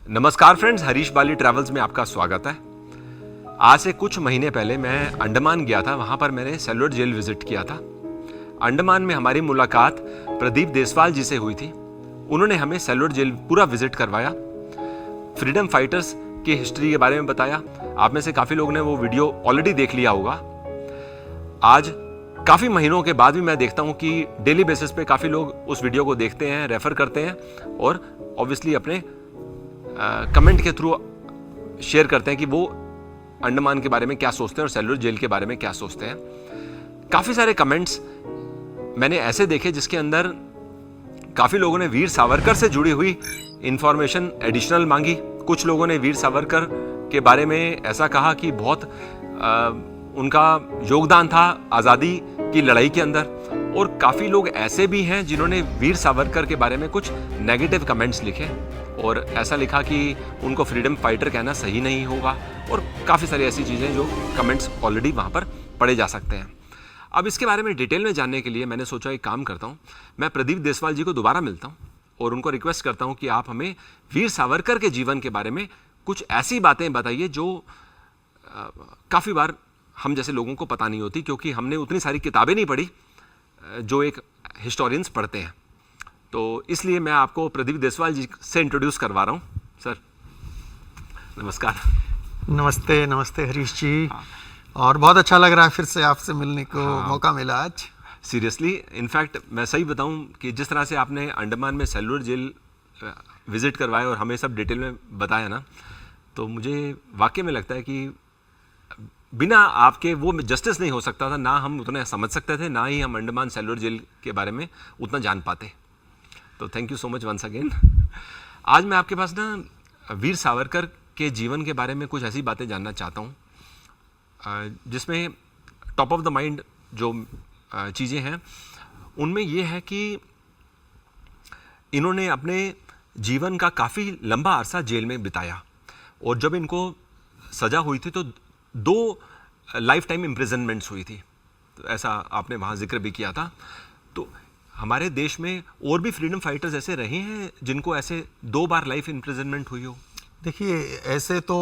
नमस्कार फ्रेंड्स, हरीश बाली ट्रैवल्स में आपका स्वागत है। आज से कुछ महीने पहले मैं अंडमान गया था। वहाँ पर मैंने सेल्युलर जेल विजिट किया था। अंडमान में हमारी मुलाकात प्रदीप देसवाल जी से हुई थी। उन्होंने हमें सेल्युलर जेल पूरा विजिट करवाया, फ्रीडम फाइटर्स की हिस्ट्री के बारे में बताया। आप में से काफ़ी लोगों ने वो वीडियो ऑलरेडी देख लिया होगा। आज काफ़ी महीनों के बाद भी मैं देखता हूँ कि डेली बेसिस पे काफ़ी लोग उस वीडियो को देखते हैं, रेफर करते हैं और ऑब्वियसली अपने कमेंट के थ्रू शेयर करते हैं कि वो अंडमान के बारे में क्या सोचते हैं और सेल्युलर जेल के बारे में क्या सोचते हैं। काफ़ी सारे कमेंट्स मैंने ऐसे देखे जिसके अंदर काफ़ी लोगों ने वीर सावरकर से जुड़ी हुई इंफॉर्मेशन एडिशनल मांगी। कुछ लोगों ने वीर सावरकर के बारे में ऐसा कहा कि बहुत उनका योगदान था आज़ादी की लड़ाई के अंदर। और काफ़ी लोग ऐसे भी हैं जिन्होंने वीर सावरकर के बारे में कुछ नेगेटिव कमेंट्स लिखे और ऐसा लिखा कि उनको फ्रीडम फाइटर कहना सही नहीं होगा और काफ़ी सारी ऐसी चीज़ें जो कमेंट्स ऑलरेडी वहाँ पर पढ़े जा सकते हैं। अब इसके बारे में डिटेल में जानने के लिए मैंने सोचा एक काम करता हूँ, मैं प्रदीप देसवाल जी को दोबारा मिलता हूँ और उनको रिक्वेस्ट करता हूँ कि आप हमें वीर सावरकर के जीवन के बारे में कुछ ऐसी बातें बताइए जो काफ़ी बार हम जैसे लोगों को पता नहीं होती, क्योंकि हमने उतनी सारी किताबें नहीं पढ़ी जो एक हिस्टोरियंस पढ़ते हैं। तो इसलिए मैं आपको प्रदीप देसवाल जी से इंट्रोड्यूस करवा रहा हूँ। सर नमस्कार। नमस्ते नमस्ते हरीश जी। और बहुत अच्छा लग रहा है फिर से आपसे मिलने को मौका मिला आज। सीरियसली, इनफैक्ट मैं सही बताऊं कि जिस तरह से आपने अंडमान में सेल्युलर जेल विजिट करवाया और हमें सब डिटेल में बताया ना, तो मुझे वाकई में लगता है कि बिना आपके वो जस्टिस नहीं हो सकता था। ना हम उतना समझ सकते थे, ना ही हम अंडमान सेल्युलर जेल के बारे में उतना जान पाते। तो thank you so much once again. आज मैं आपके पास ना वीर सावरकर के जीवन के बारे में कुछ ऐसी बातें जानना चाहता हूँ जिसमें टॉप ऑफ द माइंड जो चीज़ें हैं उनमें ये है कि इन्होंने अपने जीवन का काफ़ी लंबा अरसा जेल में बिताया और जब इनको सज़ा हुई थी तो 2 लाइफ टाइम इम्प्रिजनमेंट्स हुई थी। तो ऐसा आपने वहाँ जिक्र भी किया था। तो हमारे देश में और भी फ्रीडम फाइटर्स ऐसे रहे हैं जिनको ऐसे 2 बार लाइफ इम्प्रिजनमेंट हुई हो? देखिए, ऐसे तो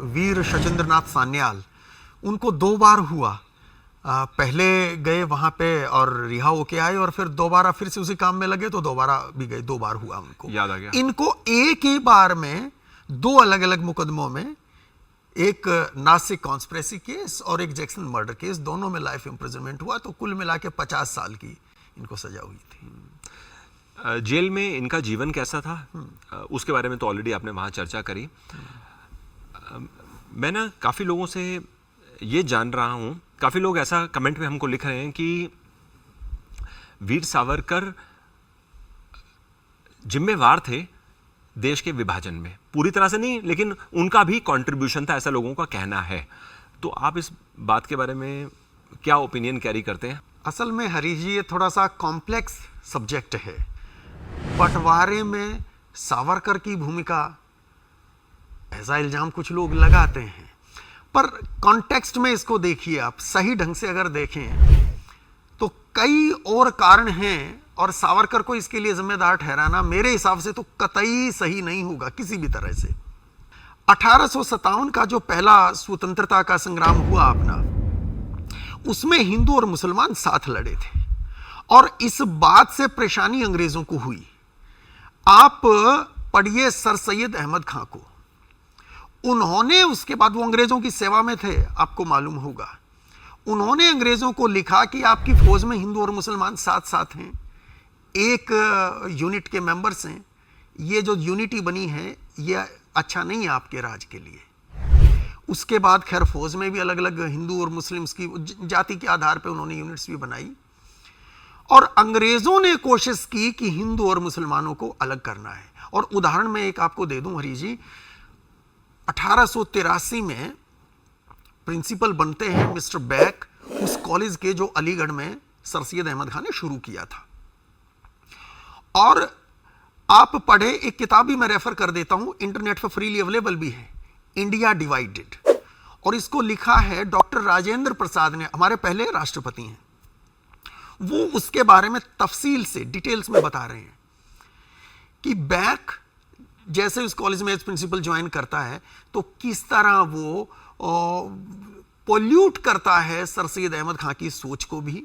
वीर शचेंद्रनाथ सान्याल, उनको 2 बार हुआ। पहले गए वहाँ पे और रिहा होके आए और फिर दोबारा फिर से उसी काम में लगे तो दोबारा भी गए। 2 बार हुआ उनको, याद आ गया। इनको एक ही बार में 2 अलग अलग मुकदमों में, एक नासिक कॉन्स्पिरेसी केस और एक जैक्सन मर्डर केस, दोनों में लाइफ इम्प्रिजनमेंट हुआ। तो कुल मिला के 50 साल की इनको सजा हुई थी। जेल में इनका जीवन कैसा था उसके बारे में तो ऑलरेडी आपने वहाँ चर्चा करी। मैं ना काफ़ी लोगों से ये जान रहा हूँ, काफ़ी लोग ऐसा कमेंट में हमको लिख रहे हैं कि वीर सावरकर जिम्मेवार थे देश के विभाजन में, पूरी तरह से नहीं लेकिन उनका भी कंट्रीब्यूशन था, ऐसा लोगों का कहना है। तो आप इस बात के बारे में क्या ओपिनियन कैरी करते हैं? असल में हरीश जी, ये थोड़ा सा कॉम्प्लेक्स सब्जेक्ट है। बंटवारे में सावरकर की भूमिका, ऐसा इल्जाम कुछ लोग लगाते हैं, पर कॉन्टेक्स्ट में इसको देखिए आप, सही ढंग से अगर देखें तो कई और कारण हैं और सावरकर को इसके लिए जिम्मेदार ठहराना मेरे हिसाब से तो कतई सही नहीं होगा किसी भी तरह से। 1857 का जो पहला स्वतंत्रता का संग्राम हुआ अपना, उसमें हिंदू और मुसलमान साथ लड़े थे और इस बात से परेशानी अंग्रेजों को हुई। आप पढ़िए सर सैयद अहमद खां को, उन्होंने उसके बाद, वो अंग्रेजों की सेवा में थे, आपको मालूम होगा, उन्होंने अंग्रेजों को लिखा कि आपकी फौज में हिंदू और मुसलमान साथ साथ हैं, एक यूनिट के मेंबर्स हैं, ये जो यूनिटी बनी है ये अच्छा नहीं है आपके राज के लिए। उसके बाद खैर फौज में भी अलग अलग हिंदू और मुस्लिम्स की जाति के आधार पे उन्होंने यूनिट्स भी बनाई और अंग्रेजों ने कोशिश की कि हिंदू और मुसलमानों को अलग करना है। और उदाहरण में एक आपको दे दूं हरी जी, 1883 में प्रिंसिपल बनते हैं मिस्टर बैक, उस कॉलेज के जो अलीगढ़ में सर सैयद अहमद खान ने शुरू किया था। और आप पढ़े, एक किताब भी मैं रेफर कर देता हूं, इंटरनेट पर फ्रीली अवेलेबल भी है, इंडिया डिवाइडेड, और इसको लिखा है डॉक्टर राजेंद्र प्रसाद ने, हमारे पहले राष्ट्रपति हैं। वो उसके बारे में तफसील से डिटेल्स में बता रहे हैं कि बैक जैसे उस कॉलेज में एज प्रिंसिपल ज्वाइन करता है तो किस तरह वो पोल्यूट करता है सर सैयद अहमद खां की सोच को भी,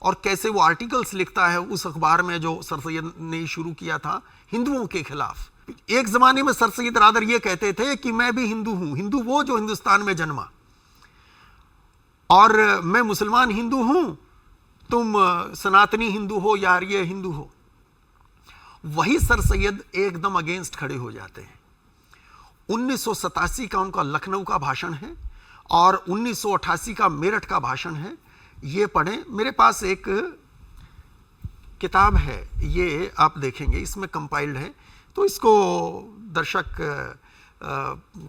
और कैसे वो आर्टिकल्स लिखता है उस अखबार में जो सर सैयद ने शुरू किया था हिंदुओं के खिलाफ। एक जमाने में सर सैयद रादर ये कहते थे कि मैं भी हिंदू हूं, हिंदू वो जो हिंदुस्तान में जन्मा, और मैं मुसलमान हिंदू हूं, तुम सनातनी हिंदू हो या आर्य हिंदू हो। वही सर सैयद एकदम अगेंस्ट खड़े हो जाते हैं। 1987 का उनका लखनऊ का भाषण है और 1988 का मेरठ का भाषण है, ये पढ़ें। मेरे पास एक किताब है, ये आप देखेंगे, इसमें कंपाइल्ड है, तो इसको दर्शक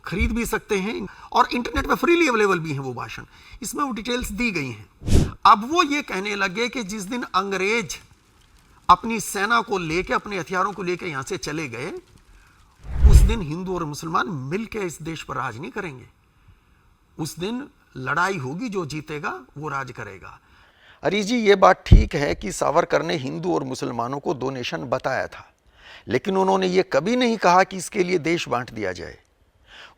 खरीद भी सकते हैं और इंटरनेट पे फ्रीली अवेलेबल भी है वो भाषण। इसमें वो डिटेल्स दी गई हैं। अब वो ये कहने लगे कि जिस दिन अंग्रेज अपनी सेना को लेके, अपने हथियारों को लेके यहां से चले गए, उस दिन हिंदू और मुसलमान मिलकर इस देश पर राज नहीं करेंगे। उस दिन लड़ाई होगी, जो जीतेगा वो राज करेगा। अरे जी, ये बात ठीक है कि सावरकर ने हिंदू और मुसलमानों को दो नेशन बताया था, लेकिन उन्होंने ये कभी नहीं कहा कि इसके लिए देश बांट दिया जाए।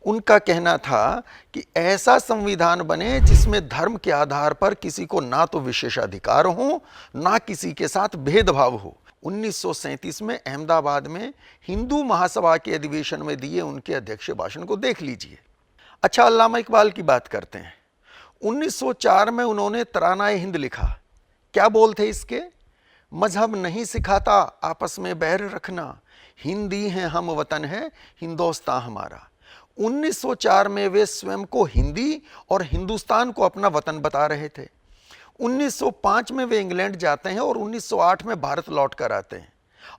उनका कहना था कि ऐसा संविधान बने जिसमें धर्म के आधार पर किसी को ना तो विशेषाधिकार हो, ना किसी के साथ भेदभाव हो। 1937 में अहमदाबाद में हिंदू महासभा के अधिवेशन में दिए उनके अध्यक्ष भाषण को देख लीजिए। अच्छा, अल्लामा इकबाल की बात करते हैं। 1904 में उन्होंने तरानाए हिंद लिखा। क्या बोल थे इसके? मजहब नहीं सिखाता आपस में बैर रखना, हिंदी हैं हम, वतन है हिंदुस्तान हमारा। 1904 में वे स्वयं को हिंदी और हिंदुस्तान को अपना वतन बता रहे थे। 1905 में वे इंग्लैंड जाते हैं और 1908 में भारत लौट कर आते हैं,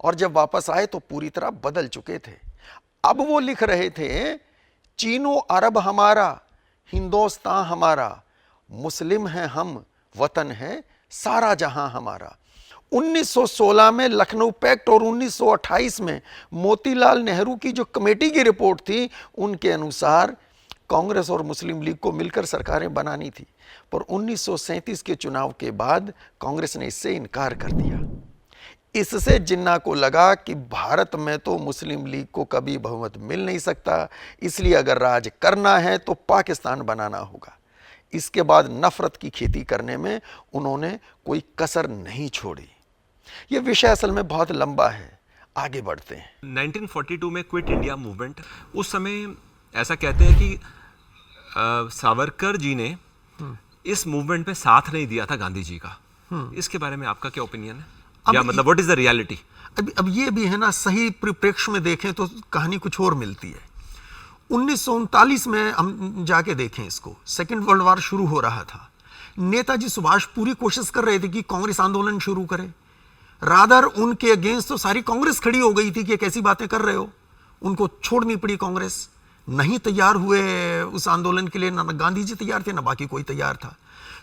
और जब वापस आए तो पूरी तरह बदल चुके थे। अब वो लिख रहे थे, चीनो अरब हमारा, हिंदुस्तान हमारा, मुस्लिम हैं हम, वतन है सारा जहां हमारा। 1916 में लखनऊ पैक्ट और 1928 में मोतीलाल नेहरू की जो कमेटी की रिपोर्ट थी, उनके अनुसार कांग्रेस और मुस्लिम लीग को मिलकर सरकारें बनानी थी, पर 1937 के चुनाव के बाद कांग्रेस ने इससे इनकार कर दिया। इससे जिन्ना को लगा कि भारत में तो मुस्लिम लीग को कभी बहुमत मिल नहीं सकता, इसलिए अगर राज करना है तो पाकिस्तान बनाना होगा। इसके बाद नफरत की खेती करने में उन्होंने कोई कसर नहीं छोड़ी। यह विषय असल में बहुत लंबा है, आगे बढ़ते हैं। 1942 में क्विट इंडिया मूवमेंट, उस समय ऐसा कहते हैं कि सावरकर जी ने इस मूवमेंट में साथ नहीं दिया था गांधी जी का। इसके बारे में आपका क्या ओपिनियन है, या मतलब व्हाट इज द रियलिटी? अब ये भी है ना, सही परिप्रेक्ष्य में देखें तो कहानी कुछ और मिलती है। 1939 में हम जाके देखें इसको, सेकेंड वर्ल्ड वॉर शुरू हो रहा था। नेताजी सुभाष पूरी कोशिश कर रहे थे कि कांग्रेस आंदोलन शुरू करे। रादर उनके अगेंस्ट तो सारी कांग्रेस खड़ी हो गई थी कि कैसी बातें कर रहे हो, उनको छोड़नी पड़ी। कांग्रेस नहीं तैयार हुए उस आंदोलन के लिए, ना गांधी जी तैयार थे ना बाकी कोई तैयार था।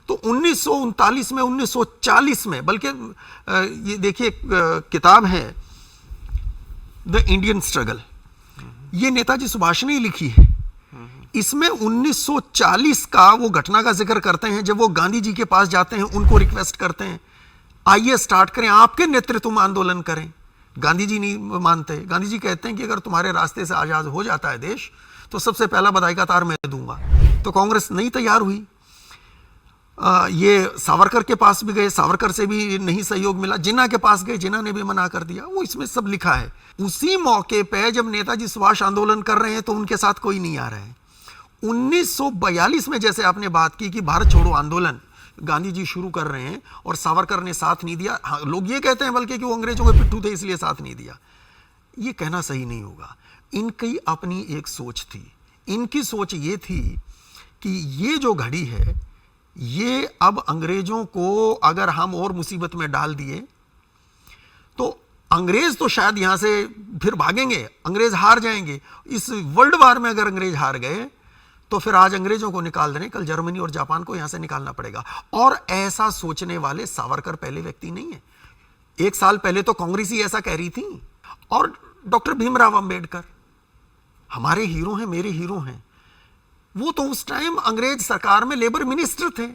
तो 1939 में, 1940 में, बल्कि ये देखिए किताब है द इंडियन स्ट्रगल, ये नेताजी सुभाष ने लिखी है। इसमें 1940 का वो घटना का जिक्र करते हैं जब वो गांधी जी के पास जाते हैं, उनको रिक्वेस्ट करते हैं आइए स्टार्ट करें, आपके नेतृत्व में आंदोलन करें। गांधी जी नहीं मानते। गांधी जी कहते हैं कि अगर तुम्हारे रास्ते से आजाद हो जाता है देश तो सबसे पहला बधाई का तार मैं दूंगा। तो कांग्रेस नहीं तैयार हुई। ये सावरकर के पास भी गए, सावरकर से भी नहीं सहयोग मिला। जिन्ना के पास गए, जिन्ना ने भी मना कर दिया। वो इसमें सब लिखा है। उसी मौके पे जब नेताजी सुभाष आंदोलन कर रहे हैं तो उनके साथ कोई नहीं आ रहा है। 1942 में जैसे आपने बात की कि भारत छोड़ो आंदोलन गांधी जी शुरू कर रहे हैं और सावरकर ने साथ नहीं दिया। हाँ, लोग ये कहते हैं बल्कि कि वो अंग्रेजों के पिट्ठू थे इसलिए साथ नहीं दिया। ये कहना सही नहीं होगा। इनकी अपनी एक सोच थी। इनकी सोच ये थी कि ये जो घड़ी है, ये अब अंग्रेजों को अगर हम और मुसीबत में डाल दिए तो अंग्रेज तो शायद यहां से फिर भागेंगे, अंग्रेज हार जाएंगे। इस वर्ल्ड वार में अगर अंग्रेज हार गए तो फिर आज अंग्रेजों को निकाल देने, कल जर्मनी और जापान को यहां से निकालना पड़ेगा। और ऐसा सोचने वाले सावरकर पहले व्यक्ति नहीं है। 1 साल पहले तो कांग्रेस ही ऐसा कह रही थी। और डॉक्टर भीमराव अंबेडकर हमारे हीरो हैं, मेरे हीरो हैं। वो तो उस टाइम अंग्रेज सरकार में लेबर मिनिस्टर थे।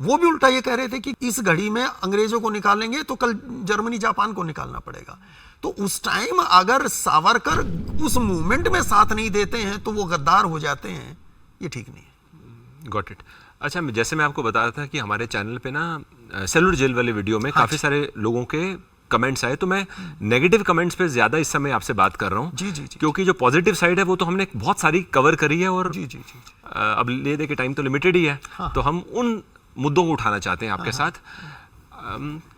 वो भी उल्टा ये कह रहे थे कि इस घड़ी में अंग्रेजों को निकालेंगे तो कल जर्मनी जापान को निकालना पड़ेगा। तो उस टाइम अगर सावरकर उस मूवमेंट में साथ नहीं देते हैं तो वो गद्दार हो जाते हैं, ये ठीक नहीं है। Got it. अच्छा, जैसे मैं आपको बता रहा था कि हमारे चैनल पे ना सेलुलर जेल वाले वीडियो में काफ़ी सारे लोगों के कमेंट्स आए, तो मैं नेगेटिव कमेंट्स पे ज़्यादा इस समय आपसे बात कर रहा हूँ। जी। क्योंकि जो पॉजिटिव साइड है वो तो हमने बहुत सारी कवर करी है, और जी। अब ले दे के टाइम तो लिमिटेड ही है। तो हम उन मुद्दों को उठाना चाहते हैं आपके साथ।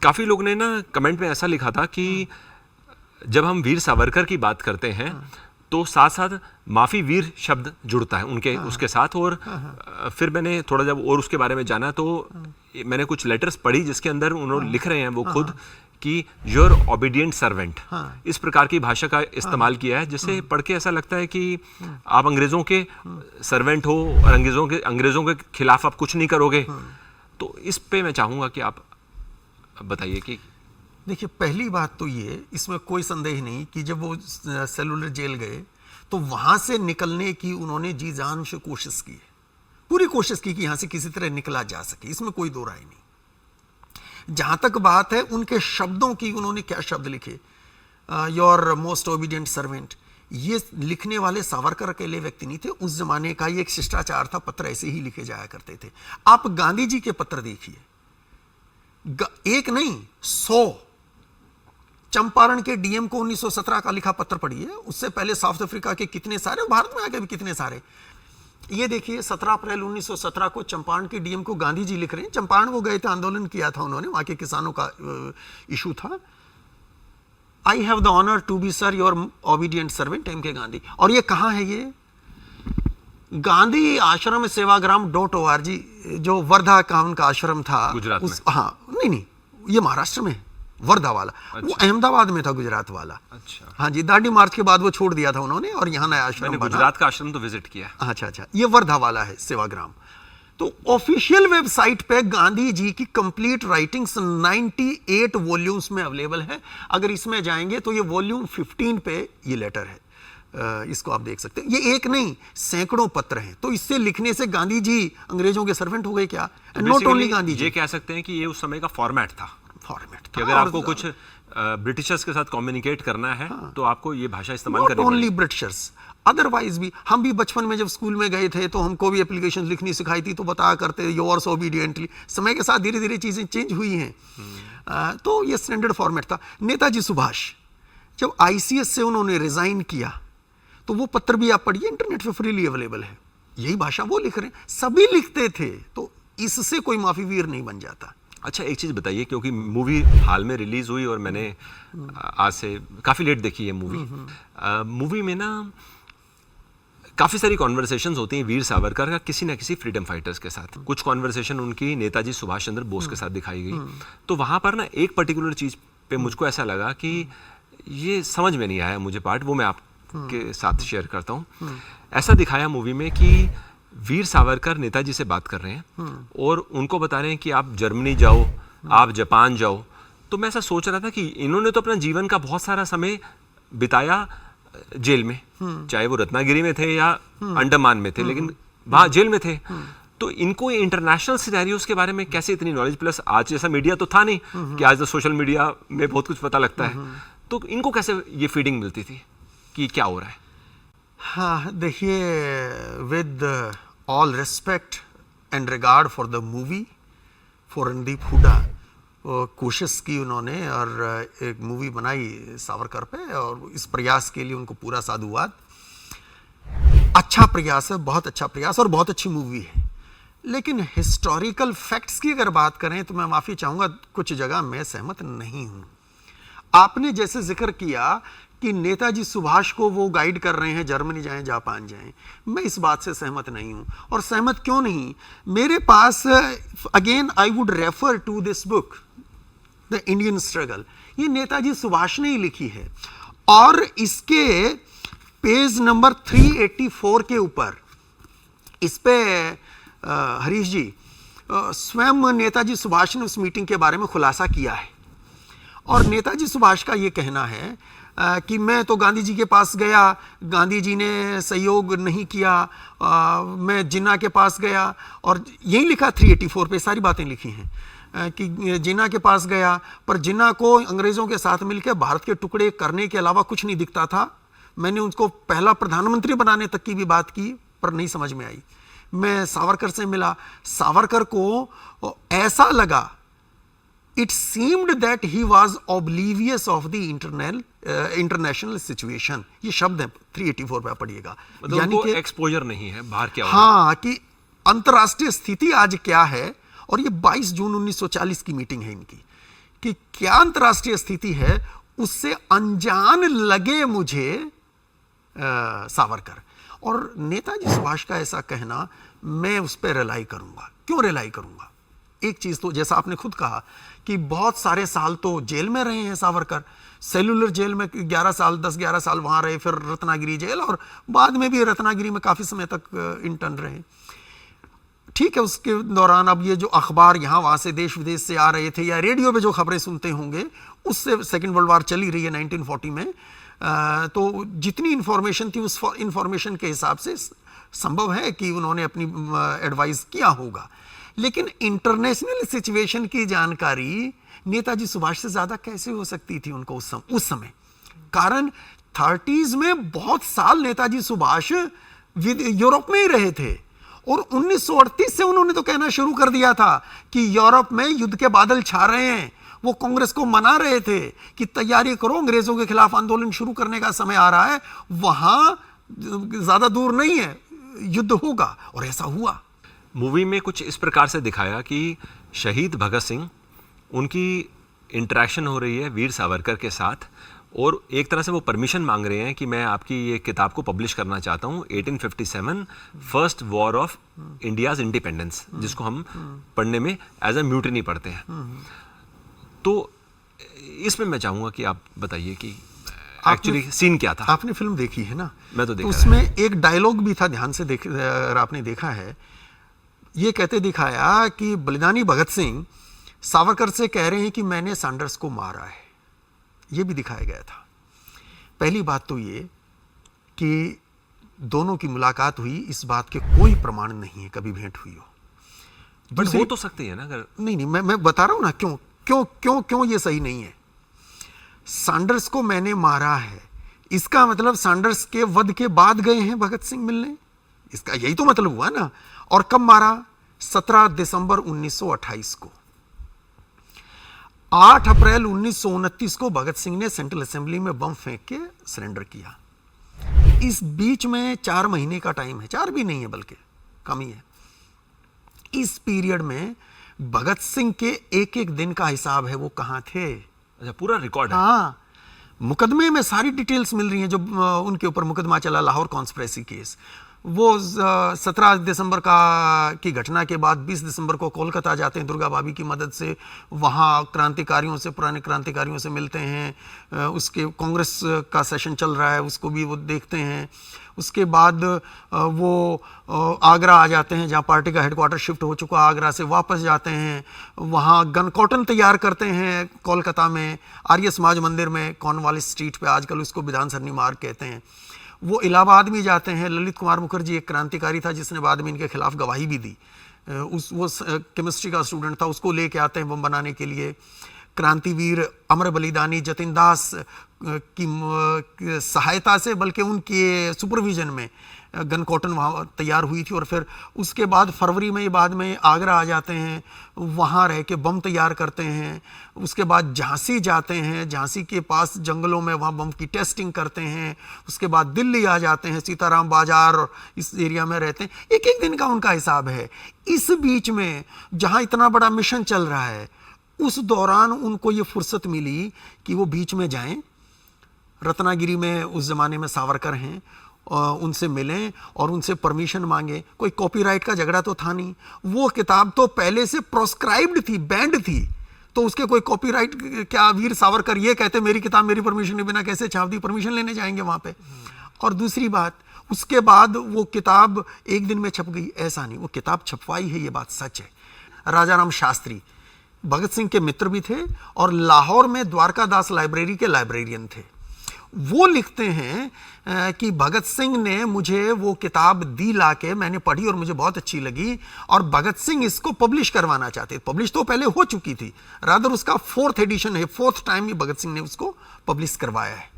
काफ़ी लोग ने ना कमेंट में ऐसा लिखा था कि जब हम वीर सावरकर की बात करते हैं तो साथ साथ माफी वीर शब्द जुड़ता है उनके उसके साथ। और फिर मैंने थोड़ा जब और उसके बारे में जाना तो मैंने कुछ लेटर्स पढ़ी जिसके अंदर उन्होंने लिख रहे हैं वो खुद कि योर ओबीडियंट सर्वेंट, इस प्रकार की भाषा का इस्तेमाल किया है, जिसे पढ़ के ऐसा लगता है कि आप अंग्रेजों के सर्वेंट हो और अंग्रेजों के खिलाफ आप कुछ नहीं करोगे। तो इस पे मैं चाहूंगा कि आप बताइए कि देखिए, पहली बात तो ये, इसमें कोई संदेह नहीं कि जब वो सेलुलर जेल गए तो वहां से निकलने की उन्होंने जी जान से कोशिश की, पूरी कोशिश की कि यहां से किसी तरह निकला जा सके, इसमें कोई दो राय नहीं। जहां तक बात है उनके शब्दों की, उन्होंने क्या शब्द लिखे, योर मोस्ट ओबीडियंट सर्वेंट, ये लिखने वाले सावरकर अकेले व्यक्ति नहीं थे। उस जमाने का ये एक शिष्टाचार था, पत्र ऐसे ही लिखे जाया करते थे। आप गांधी जी के पत्र देखिए, एक नहीं 100। चंपारण के डीएम को 1917 का लिखा पत्र पढ़िए, उससे पहले साउथ अफ्रीका के कितने सारे, भारत में आके भी कितने सारे। ये देखिए 17 अप्रैल 1917 को चंपारण के डीएम को गांधी जी लिख रहे हैं। चंपारण वो गए थे, आंदोलन किया था उन्होंने, वहां के किसानों का इशू था। I have the honour to be sir your obedient servant M K Gandhi. और ये कहाँ है? ये गांधी आश्रम सेवाग्राम .org, जो वर्धा का उनका आश्रम था गुजरात में। हाँ नहीं, ये महाराष्ट्र में वर्धा वाला। अच्छा। वो अहमदाबाद में था गुजरात वाला। अच्छा। हाँ जी, दांडी मार्च के बाद वो छोड़ दिया था उन्होंने और यहाँ नया आश्रम बना। गुजरात का आश्रम तो विजिट किया। अच्छा, ये वर्धा वाला है सेवाग्राम। तो ऑफिशियल वेबसाइट पे गांधी जी की कंप्लीट राइटिंग्स 98 वॉल्यूम्स में अवेलेबल है। अगर इसमें जाएंगे तो ये वॉल्यूम 15 पे ये लेटर है, इसको आप देख सकते हैं। ये एक नहीं, सैकड़ों पत्र हैं। तो इससे लिखने से गांधी जी अंग्रेजों के सर्वेंट हो गए क्या? नॉट ओनली गांधी जी, ये कह सकते हैं कि ये उस समय का फॉर्मेट था कि अगर आपको कुछ ब्रिटिशर्स के साथ कम्युनिकेट करना है तो आपको ये भाषा इस्तेमाल करनी पड़ेगी। नॉट ओनली ब्रिटिशर्स, अदरवाइज भी। हम भी बचपन में जब स्कूल में गए थे तो हमको भी एप्लीकेशन लिखनी सिखाई थी, तो बताया करते योर्स ओबीडियंटली। समय के साथ धीरे धीरे चीजें चेंज हुई हैं। तो ये स्टैंडर्ड फॉर्मेट था। नेताजी सुभाष जब आईसीएस से उन्होंने रिजाइन किया तो वो पत्र भी आप पढ़िए, इंटरनेट पे फ्रीली अवेलेबल है। यही भाषा वो लिख रहे हैं, सभी लिखते थे। तो इससे कोई माफी वीर नहीं बन जाता। अच्छा, एक चीज़ बताइए, क्योंकि मूवी हाल में रिलीज हुई और मैंने आज से काफ़ी लेट देखी है मूवी। मूवी में ना काफ़ी सारी कॉन्वर्सेशंस होती हैं वीर सावरकर का किसी ना किसी फ्रीडम फाइटर्स के साथ। कुछ कॉन्वर्सेशन उनकी नेताजी सुभाष चंद्र बोस के साथ दिखाई गई। तो वहाँ पर ना एक पर्टिकुलर चीज़ पे मुझको ऐसा लगा कि ये समझ में नहीं आया मुझे पार्ट, वो मैं आपके साथ शेयर करता हूँ। ऐसा दिखाया मूवी में कि वीर सावरकर नेताजी से बात कर रहे हैं और उनको बता रहे हैं कि आप जर्मनी जाओ, आप जापान जाओ। तो मैं ऐसा सोच रहा था कि इन्होंने तो अपना जीवन का बहुत सारा समय बिताया जेल में, चाहे वो रत्नागिरी में थे या अंडमान में थे, लेकिन वहाँ जेल में थे। तो इनको इंटरनेशनल सिनेरियोस के बारे में कैसे इतनी नॉलेज? प्लस आज जैसा मीडिया तो था नहीं कि आज तो सोशल मीडिया में बहुत कुछ पता लगता है। तो इनको कैसे ये फीडिंग मिलती थी कि क्या हो रहा है? हाँ, देखिए, with all respect and regard for the movie, for Randeep Hooda, कोशिश की उन्होंने और एक मूवी बनाई सावरकर पे, और इस प्रयास के लिए उनको पूरा साधुवाद। अच्छा प्रयास है, बहुत अच्छा प्रयास, और बहुत अच्छी मूवी है। लेकिन हिस्टोरिकल फैक्ट्स की अगर बात करें तो मैं माफ़ी चाहूँगा, कुछ जगह मैं सहमत नहीं हूँ। आपने जैसे जिक्र किया कि नेताजी सुभाष को वो गाइड कर रहे हैं जर्मनी जाएं, जापान जाएं, मैं इस बात से सहमत नहीं हूं। और सहमत क्यों नहीं? मेरे पास again I would refer to this book the Indian struggle, ये नेताजी सुभाष ने ही लिखी है। और इसके पेज नंबर 384 के ऊपर इस पे हरीश जी स्वयं नेताजी सुभाष ने उस मीटिंग के बारे में खुलासा किया है। और नेताजी सुभाष का ये कहना है, कि मैं तो गांधी जी के पास गया, गांधी जी ने सहयोग नहीं किया, मैं जिन्ना के पास गया, और यही लिखा 384 पे सारी बातें लिखी हैं कि जिन्ना के पास गया, पर जिन्ना को अंग्रेज़ों के साथ मिलकर भारत के टुकड़े करने के अलावा कुछ नहीं दिखता था। मैंने उनको पहला प्रधानमंत्री बनाने तक की भी बात की, पर नहीं समझ में आई। मैं सावरकर से मिला, सावरकर को ऐसा लगा, it seemed that he was oblivious of the international situation. ये शब्द है 384 पे पढ़िएगा, मतलब यानी कि एक्सपोजर नहीं है बाहर क्या हो रहा है। हाँ, कि अंतर्राष्ट्रीय स्थिति आज क्या है, और ये 22 जून 1940 की मीटिंग है इनकी, कि क्या अंतर्राष्ट्रीय स्थिति है उससे अनजान लगे मुझे सावरकर। और नेताजी सुभाष का ऐसा कहना, मैं उस पर रिलाई करूंगा। क्यों रिलाई करूंगा? एक चीज तो जैसा आपने खुद कहा कि बहुत सारे साल तो जेल में रहे हैं सावरकर, सेलुलर जेल में 11 साल 10-11 साल वहां रहे, फिर रत्नागिरी जेल, और बाद में भी रत्नागिरी में काफी समय तक इंटर्न रहे। ठीक है, उसके दौरान अब ये जो अखबार यहाँ वहाँ से देश विदेश से आ रहे थे, या रेडियो पे जो खबरें सुनते होंगे, उससे सेकेंड वर्ल्ड वॉर चली रही है 1940 में, तो जितनी इंफॉर्मेशन थी उस इंफॉर्मेशन के हिसाब से संभव है कि उन्होंने अपनी एडवाइस किया होगा। लेकिन इंटरनेशनल सिचुएशन की जानकारी नेताजी सुभाष से ज्यादा कैसे हो सकती थी उनको उस समय? कारण 30s में बहुत साल नेताजी सुभाष यूरोप में ही रहे थे, और 1938 से उन्होंने तो कहना शुरू कर दिया था कि यूरोप में युद्ध के बादल छा रहे हैं। वो कांग्रेस को मना रहे थे कि तैयारी करो, अंग्रेजों के खिलाफ आंदोलन शुरू करने का समय आ रहा है, वहां ज्यादा दूर नहीं है, युद्ध होगा, और ऐसा हुआ। मूवी में कुछ इस प्रकार से दिखाया कि शहीद भगत सिंह, उनकी इंटरेक्शन हो रही है वीर सावरकर के साथ, और एक तरह से वो परमिशन मांग रहे हैं कि मैं आपकी ये किताब को पब्लिश करना चाहता हूँ, 1857 first war of India's independence, जिसको हम पढ़ने में एज ए म्यूटिनी पढ़ते हैं। तो इसमें मैं चाहूँगा कि आप बताइए कि एक्चुअली सीन क्या था। आपने फिल्म देखी है ना? मैं तो देखा है। उसमें एक डायलॉग भी था, ध्यान से अगर आपने देखा है, ये कहते दिखाया कि बलिदानी भगत सिंह सावरकर से कह रहे हैं कि मैंने सैंडर्स को मारा है। ये भी दिखाया गया था। पहली बात तो ये कि दोनों की मुलाकात हुई, इस बात के कोई प्रमाण नहीं है कभी भेंट हुई हो। बट हो तो सकती है ना, अगर नहीं, मैं बता रहा हूं ना क्यों क्यों क्यों क्यों ये सही नहीं है। सैंडर्स को मैंने मारा है, इसका मतलब सैंडर्स के वध के बाद गए हैं भगत सिंह मिलने, इसका यही तो मतलब हुआ ना। और कब मारा? 17 दिसंबर 1928 को। 8 अप्रैल 1929 को भगत सिंह ने सेंट्रल असेंबली में बम फेंक के सरेंडर किया। इस बीच में 4 महीने का टाइम है, 4 भी नहीं है बल्कि कम ही है। इस पीरियड में भगत सिंह के एक एक दिन का हिसाब है, वो कहां थे। अच्छा, पूरा रिकॉर्ड है। हाँ, मुकदमे में सारी डिटेल्स मिल रही हैं। जो उनके ऊपर मुकदमा चला, लाहौर कॉन्स्पिरेसी केस, वो 17 दिसंबर की घटना के बाद 20 दिसंबर को कोलकाता जाते हैं दुर्गा भाभी की मदद से, वहाँ क्रांतिकारियों से, पुराने क्रांतिकारियों से मिलते हैं। उसके कांग्रेस का सेशन चल रहा है, उसको भी वो देखते हैं। उसके बाद वो आगरा आ जाते हैं, जहाँ पार्टी का हेडक्वार्टर शिफ्ट हो चुका। आगरा से वापस जाते हैं, वहाँ गन कॉटन तैयार करते हैं कोलकाता में, आर्य समाज मंदिर में, कॉर्नवालिस स्ट्रीट पे, आजकल उसको विधान सरनी मार्ग कहते हैं। वो इलाहाबाद भी जाते हैं। ललित कुमार मुखर्जी एक क्रांतिकारी था जिसने बाद में इनके खिलाफ गवाही भी दी। वो केमिस्ट्री का स्टूडेंट था, उसको लेके आते हैं बम बनाने के लिए। क्रांतिवीर अमर बलिदानी जतिन दास की सहायता से, बल्कि उनके सुपरविजन में गन कॉटन वहाँ तैयार हुई थी। और फिर उसके बाद फरवरी में बाद में आगरा आ जाते हैं, वहाँ रह के बम तैयार करते हैं। उसके बाद झांसी जाते हैं, झांसी के पास जंगलों में वहाँ बम की टेस्टिंग करते हैं। उसके बाद दिल्ली आ जाते हैं, सीताराम बाजार और इस एरिया में रहते हैं। एक एक दिन का उनका हिसाब है। इस बीच में जहाँ इतना बड़ा मिशन चल रहा है, उस दौरान उनको ये फुर्सत मिली कि वो बीच में जाएं। रत्नागिरी में उस जमाने में सावरकर हैं, उनसे मिलें और उनसे परमिशन मांगे। कोई कॉपीराइट का झगड़ा तो था नहीं, वो किताब तो पहले से प्रोस्क्राइब्ड थी, बैंड थी, तो उसके कोई कॉपीराइट क्या। वीर सावरकर ये कहते मेरी किताब मेरी परमिशन के बिना कैसे छाप दी, परमिशन लेने जाएंगे वहां पे। और दूसरी बात, उसके बाद वो किताब एक दिन में छप गई, ऐसा नहीं, वो किताब छपवाई है, ये बात सच है। राजा राम शास्त्री भगत सिंह के मित्र भी थे और लाहौर में द्वारका दास लाइब्रेरी के लाइब्रेरियन थे। वो लिखते हैं कि भगत सिंह ने मुझे वो किताब दी लाके, मैंने पढ़ी और मुझे बहुत अच्छी लगी, और भगत सिंह इसको पब्लिश करवाना चाहते। पब्लिश तो पहले हो चुकी थी, रादर उसका 4th एडिशन है, 4th टाइम ही भगत सिंह ने उसको पब्लिश करवाया है।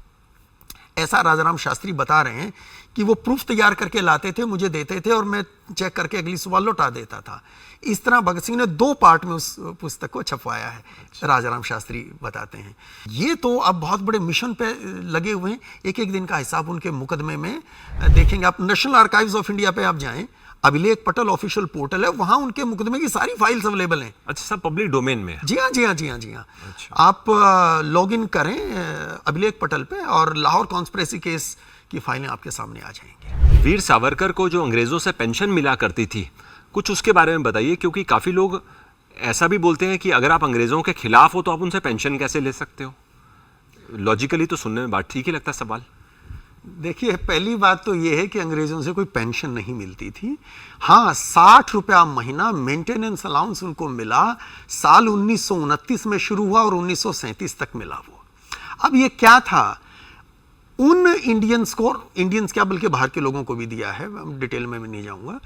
ऐसा राजाराम शास्त्री बता रहे हैं कि वो प्रूफ तैयार करके लाते थे, मुझे देते थे और मैं चेक करके अगली सुबह लौटा देता था। इस तरह भगत सिंह ने 2 पार्ट में उस पुस्तक को छपवाया है, राजाराम शास्त्री बताते हैं। ये तो अब बहुत बड़े मिशन पे लगे हुए हैं, एक एक दिन का हिसाब उनके मुकदमे में देखेंगे आप। नेशनल आर्काइव्स ऑफ इंडिया पे आप जाएं, अभिलेख पटल ऑफिशियल पोर्टल है, वहां उनके मुकदमे की सारी फाइल्स अवेलेबल हैं। अच्छा, सब पब्लिक डोमेन में है? जी हाँ, जी हाँ, जी हाँ, जी हाँ। अच्छा। आप लॉग इन करें अभिलेख पटल पे और लाहौर कॉन्स्पिरेसी केस की फाइलें आपके सामने आ जाएंगी। वीर सावरकर को जो अंग्रेजों से पेंशन मिला करती थी, कुछ उसके बारे में बताइए, क्योंकि काफी लोग ऐसा भी बोलते हैं कि अगर आप अंग्रेजों के खिलाफ हो तो आप उनसे पेंशन कैसे ले सकते हो। लॉजिकली तो सुनने में बात ठीक ही लगता है सवाल। देखिए, पहली बात तो यह है कि अंग्रेजों से कोई पेंशन नहीं मिलती थी। हाँ, 60 रुपया महीना मेंटेनेंस अलाउंस उनको मिला। साल 1929 में शुरू हुआ और 1937 तक मिला वो। अब ये क्या था, उन इंडियंस को, इंडियंस क्या बल्कि बाहर के लोगों को भी दिया है, डिटेल में मैं नहीं जाऊंगा,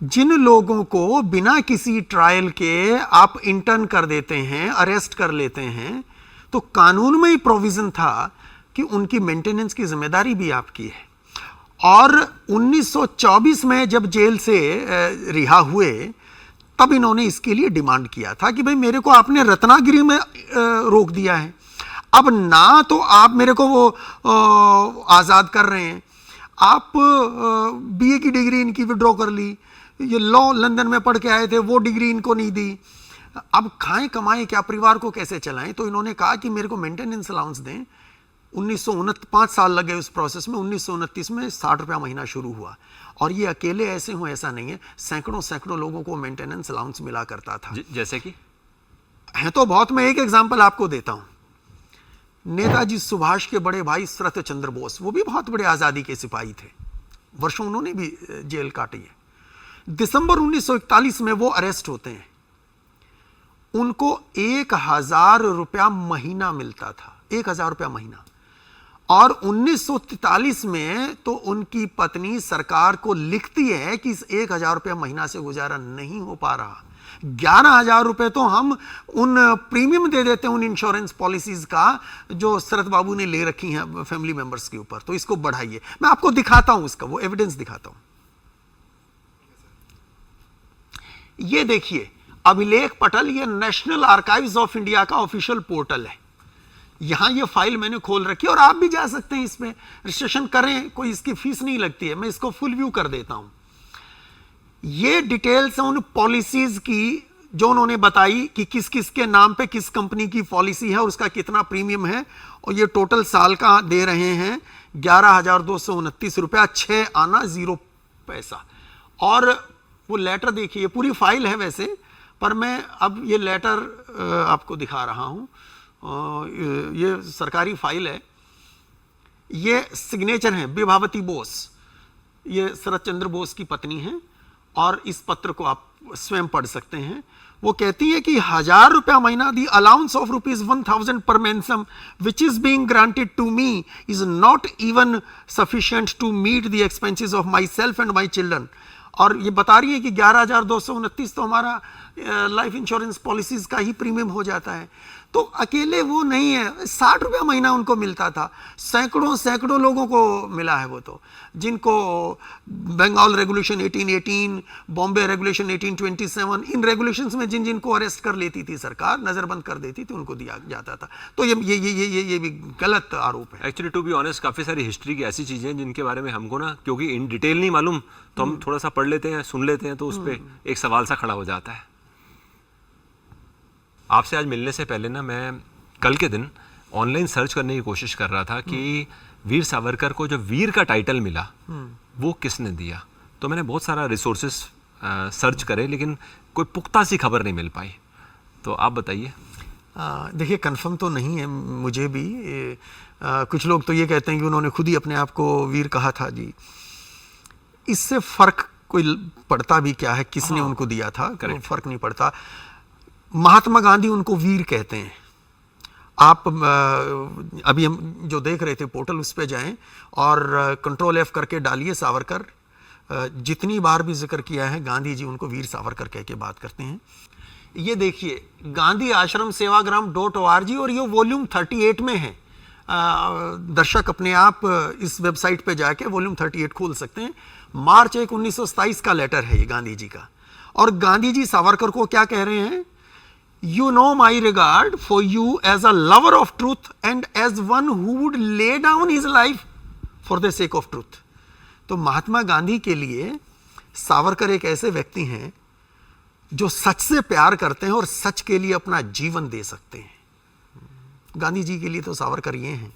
जिन लोगों को बिना किसी ट्रायल के आप इंटर्न कर देते हैं, अरेस्ट कर लेते हैं, तो कानून में ही प्रोविजन था कि उनकी मेंटेनेंस की जिम्मेदारी भी आपकी है। और 1924 में जब जेल से रिहा हुए, तब इन्होंने इसके लिए डिमांड किया था कि भाई मेरे को आपने रत्नागिरी में रोक दिया है, अब ना तो आप मेरे को वो आज़ाद कर रहे हैं, आप बीए की डिग्री इनकी विड्रॉ कर ली, ये लॉ लंदन में पढ़ के आए थे, वो डिग्री इनको नहीं दी, अब खाएं कमाएं क्या, परिवार को कैसे चलाएं। तो इन्होंने कहा कि मेरे को मेंटेनेंस अलाउंस दें। 5 साल लगे उस प्रोसेस में। 1929 में 60 रुपया महीना शुरू हुआ, और ये अकेले ऐसे हों ऐसा नहीं है, सैकड़ों लोगों को मेंटेनेंस अलाउंस मिला करता था। जैसे कि है तो बहुत, मैं एक एग्जांपल आपको देता हूं। नेताजी सुभाष के बड़े भाई शरत चंद्र बोस, वो भी बहुत बड़े आज़ादी के सिपाही थे, वर्षों उन्होंने भी जेल काटी है। दिसंबर 1941 में वो अरेस्ट होते हैं, उनको 1000 रुपया महीना मिलता था, 1000 रुपया महीना। और 1943 में तो उनकी पत्नी सरकार को लिखती है कि इस 1000 रुपया महीना से गुजारा नहीं हो पा रहा, 11,000 रुपए तो हम उन प्रीमियम दे देते हैं उन इंश्योरेंस पॉलिसीज का जो शरद बाबू ने ले रखी हैं फैमिली मेंबर्स के ऊपर, तो इसको बढ़ाइए। मैं आपको दिखाता हूं, इसका वो एविडेंस दिखाता हूं। ये देखिए अभिलेख पटल, ये नेशनल आर्काइव्स ऑफ इंडिया का ऑफिशियल पोर्टल है। यहां ये फाइल मैंने खोल रखी है और आप भी जा सकते हैं, इसमें रजिस्ट्रेशन करें, कोई इसकी फीस नहीं लगती है। मैं इसको फुल व्यू कर देता हूं। ये डिटेल्स हैं उन पॉलिसीज की जो उन्होंने बताई कि किस किस के नाम पे किस कंपनी की पॉलिसी है और उसका कितना प्रीमियम है, और ये टोटल साल का दे रहे हैं 11,229 रुपया, 6 आना 0 पैसा। और वो लेटर देखिए, पूरी फाइल है वैसे, पर मैं अब ये लेटर आपको दिखा रहा हूं। ये सरकारी फाइल है, ये सिग्नेचर है विभावती बोस, ये शरद चंद्र बोस की पत्नी है, और इस पत्र को आप स्वयं पढ़ सकते हैं। वो कहती है कि 1000 रुपया महीना, दी allowance of ₹1,000 per mensem which is being granted to me is not even sufficient to meet the expenses of myself and my children. और ये बता रही है कि 11,229 तो हमारा लाइफ इंश्योरेंस पॉलिसीज का ही प्रीमियम हो जाता है। तो अकेले वो नहीं है, 60 रुपया महीना उनको मिलता था, सैकड़ों लोगों को मिला है वो तो, जिनको बंगाल रेगुलेशन 1818, बॉम्बे रेगुलेशन 1827, इन रेगुलेशंस में जिन जिनको अरेस्ट कर लेती थी सरकार, नजरबंद कर देती थी, उनको दिया जाता था। तो ये भी गलत आरोप है। एक्चुअली टू बी ऑनेस्ट, काफ़ी सारी हिस्ट्री की ऐसी चीज़ें हैं जिनके बारे में हमको ना, क्योंकि इन डिटेल नहीं मालूम, तो हम थोड़ा सा पढ़ लेते हैं, सुन लेते हैं, तो उस पर एक सवाल सा खड़ा हो जाता है। आपसे आज मिलने से पहले ना, मैं कल के दिन ऑनलाइन सर्च करने की कोशिश कर रहा था कि वीर सावरकर को जो वीर का टाइटल मिला वो किसने दिया। तो मैंने बहुत सारा रिसोर्सेस सर्च करे, लेकिन कोई पुख्ता सी खबर नहीं मिल पाई। तो आप बताइए। देखिए, कंफर्म तो नहीं है मुझे भी। कुछ लोग तो ये कहते हैं कि उन्होंने खुद ही अपने आप को वीर कहा था जी। इससे फर्क कोई पड़ता भी क्या है, किसने उनको दिया था, फर्क नहीं पड़ता। महात्मा गांधी उनको वीर कहते हैं, आप अभी हम जो देख रहे थे पोर्टल उस पे जाएं और कंट्रोल F करके डालिए सावरकर। जितनी बार भी जिक्र किया है गांधी जी, उनको वीर सावरकर कह के बात करते हैं। ये देखिए गांधी आश्रम सेवाग्राम.org और ये वॉल्यूम 38 में है। दर्शक अपने आप इस वेबसाइट पे जाके वॉल्यूम 38 खोल सकते हैं। मार्च 1, 1927 का लेटर है ये गांधी जी का। और गांधी जी सावरकर को क्या कह रहे हैं? You know my regard for you as a lover of truth and as one who would lay down his life for the sake of truth. तो महात्मा गांधी के लिए सावरकर एक ऐसे व्यक्ति हैं जो सच से प्यार करते हैं और सच के लिए अपना जीवन दे सकते हैं। गांधी जी के लिए तो सावरकर ये हैं।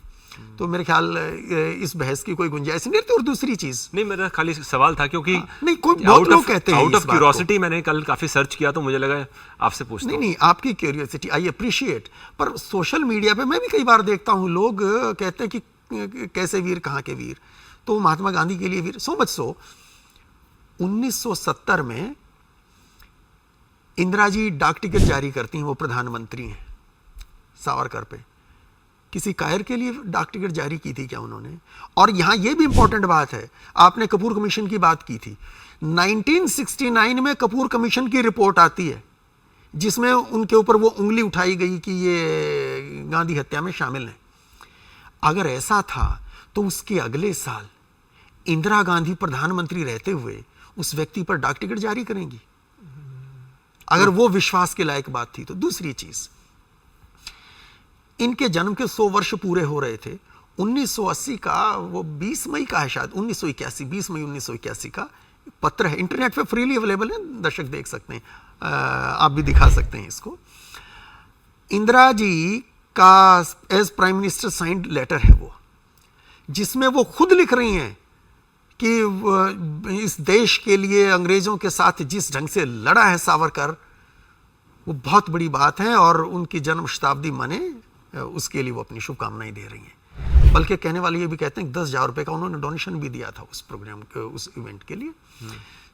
तो मेरे ख्याल इस बहस की कोई गुंजाइश नहीं रहती। और दूसरी चीज, नहीं, मेरा खाली सवाल था क्योंकि नहीं, कोई बहुत लोग कहते हैं आउट ऑफ क्यूरियोसिटी मैंने कल काफी सर्च किया तो मुझे लगा आपसे पूछता हूं। नहीं, आपकी क्यूरियोसिटी आई अप्रिशिएट। पर सोशल मीडिया पे मैं भी कई बार देखता हूं लोग कहते हैं कि कैसे वीर, कहाँ के वीर। तो महात्मा गांधी के लिए वीर, सो मच सो 1970 में इंदिरा जी डाक टिकट जारी करती हैं, वो प्रधानमंत्री हैं। सावरकर पे किसी कायर के लिए डाक टिकट जारी की थी क्या उन्होंने? और यहां यह भी इंपॉर्टेंट बात है, आपने कपूर कमीशन की बात की थी। 1969 में कपूर कमीशन की रिपोर्ट आती है जिसमें उनके ऊपर वो उंगली उठाई गई कि ये गांधी हत्या में शामिल हैं। अगर ऐसा था तो उसके अगले साल इंदिरा गांधी प्रधानमंत्री रहते हुए उस व्यक्ति पर डाक टिकट जारी करेंगी, अगर वो विश्वास के लायक बात थी तो। दूसरी चीज, इनके जन्म के 100 वर्ष पूरे हो रहे थे। 1980 का वो 20 मई का है शायद, 1981, 20 मई 1981 का पत्र है। इंटरनेट पे फ्रीली अवेलेबल है, दर्शक देख सकते हैं, आप भी दिखा सकते हैं इसको। इंदिरा जी का as prime minister signed letter है वो, जिसमें वो खुद लिख रही हैं कि इस देश के लिए अंग्रेजों के साथ जिस ढंग से लड़ा है सावरकर, वो बहुत बड़ी बात है और उनकी जन्म शताब्दी मने, उसके लिए वो अपनी शुभकामनाएं दे रही हैं। बल्कि कहने वाले ये भी कहते हैं 10,000 रुपए का उन्होंने डोनेशन भी दिया था उस प्रोग्राम के, उस इवेंट के लिए।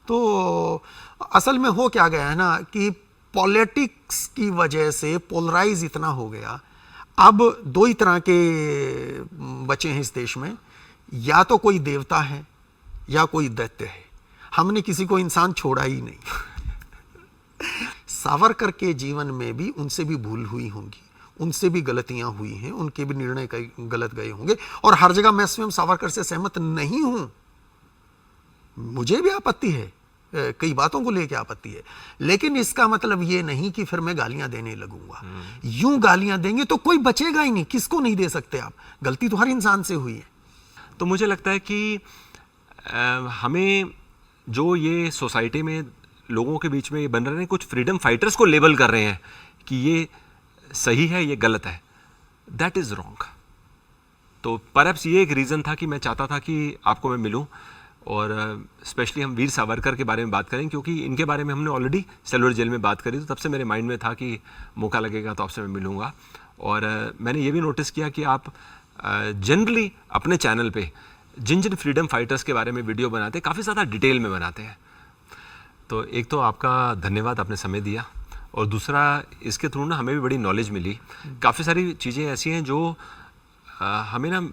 तो असल में हो क्या गया है ना कि पॉलिटिक्स की वजह से पोलराइज इतना हो गया। अब दो ही तरह के बचे हैं इस देश में, या तो कोई देवता है या कोई दैत्य है। हमने किसी को इंसान छोड़ा ही नहीं। सावरकर के जीवन में भी उनसे भी भूल हुई होंगी, उनसे भी गलतियां हुई हैं, उनके भी निर्णय गलत गए होंगे। और हर जगह मैं स्वयं सावरकर से सहमत नहीं हूं, मुझे भी आपत्ति है, कई बातों को लेकर आपत्ति है। लेकिन इसका मतलब ये नहीं कि फिर मैं गालियां देने लगूंगा। यूं गालियां देंगे तो कोई बचेगा ही नहीं। किसको नहीं दे सकते आप? गलती तो हर इंसान से हुई है। तो मुझे लगता है कि हमें जो ये सोसाइटी में लोगों के बीच में ये बन रहे हैं, कुछ फ्रीडम फाइटर्स को लेबल कर रहे हैं कि ये सही है, ये गलत है, दैट इज़ रॉन्ग। तो परहैप्स ये एक रीज़न था कि मैं चाहता था कि आपको मैं मिलूं और स्पेशली हम वीर सावरकर के बारे में बात करें, क्योंकि इनके बारे में हमने ऑलरेडी सेलुलर जेल में बात करी। तो तब से मेरे माइंड में था कि मौका लगेगा तो आपसे मैं मिलूँगा। और मैंने ये भी नोटिस किया कि आप जनरली अपने चैनल पे जिन जिन फ्रीडम फाइटर्स के बारे में वीडियो बनाते हैं काफ़ी ज़्यादा डिटेल में बनाते हैं। तो एक तो आपका धन्यवाद, आपने समय दिया, और दूसरा इसके थ्रू ना हमें भी बड़ी नॉलेज मिली। काफ़ी सारी चीज़ें ऐसी हैं जो हमें ना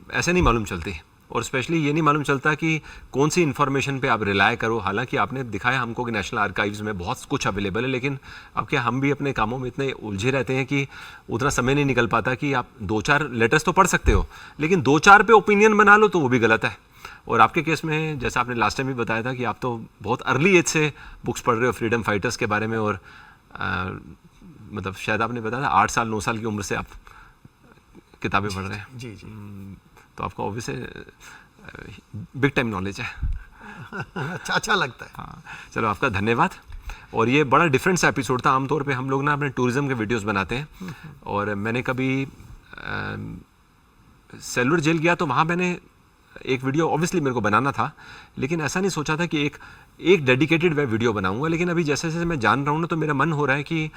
ऐसे नहीं मालूम चलती, और स्पेशली ये नहीं मालूम चलता कि कौन सी इन्फॉर्मेशन पे आप रिलाय करो। हालांकि आपने दिखाया हमको कि नेशनल आर्काइव्स में बहुत कुछ अवेलेबल है, लेकिन अब क्या हम भी अपने कामों में इतने उलझे रहते हैं कि उतना समय नहीं निकल पाता कि आप 2-4 लेटर्स तो पढ़ सकते हो, लेकिन 2-4 पे ओपिनियन बना लो तो वो भी गलत है। और आपके केस में जैसा आपने लास्ट टाइम भी बताया था कि आप तो बहुत अर्ली एज से बुक्स पढ़ रहे हो फ्रीडम फाइटर्स के बारे में, और मतलब शायद आपने बताया था 8 साल 9 साल की उम्र से आप किताबें पढ़ रहे हैं। जी जी। तो आपका ऑब्वियसली बिग टाइम नॉलेज है। अच्छा लगता है। हाँ, चलो आपका धन्यवाद। और ये बड़ा डिफरेंट सा एपिसोड था। आमतौर पे हम लोग ना अपने टूरिज्म के वीडियोस बनाते हैं, और मैंने कभी सेलुलर जेल गया तो वहाँ मैंने एक वीडियो ऑब्वियसली मेरे को बनाना था, लेकिन ऐसा नहीं सोचा था कि एक डेडिकेटेड मैं वीडियो बनाऊंगा। लेकिन अभी जैसे जैसे मैं जान रहा हूँ ना, तो मेरा मन हो रहा है कि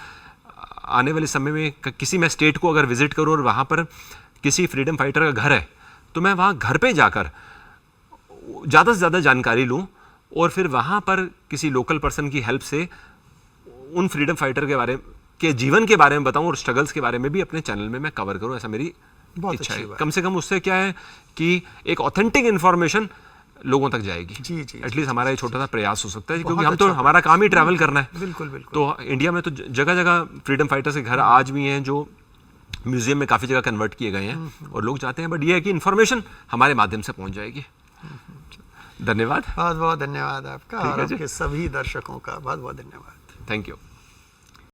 आने वाले समय में किसी मैं स्टेट को अगर विजिट करूँ और वहाँ पर किसी फ्रीडम फाइटर का घर है, तो मैं वहाँ घर पे जाकर ज़्यादा से ज़्यादा जानकारी लूँ, और फिर वहाँ पर किसी लोकल पर्सन की हेल्प से उन फ्रीडम फाइटर के बारे के जीवन के बारे में बताऊं और स्ट्रगल्स के बारे में भी अपने चैनल में मैं कवर करूं, ऐसा मेरी बहुत इच्छा अच्छी है। बात। कम से कम उससे क्या है कि एक ऑथेंटिक इन्फॉर्मेशन लोगों तक जाएगी। जी, एटलीस्ट हमारा ये छोटा सा प्रयास हो सकता है, बहुत क्योंकि हम तो अच्छा हमारा काम ही ट्रैवल करना है। बिल्कुल बिल्कुल। तो इंडिया में तो जगह जगह फ्रीडम फाइटर्स के घर आज भी हैं जो म्यूजियम में काफ़ी जगह कन्वर्ट किए गए हैं और लोग जाते हैं, बट ये है कि इन्फॉर्मेशन हमारे माध्यम से पहुंच जाएगी। धन्यवाद, बहुत बहुत धन्यवाद आपका ठीक और है जी। आपके सभी दर्शकों का बहुत बहुत धन्यवाद। Thank you.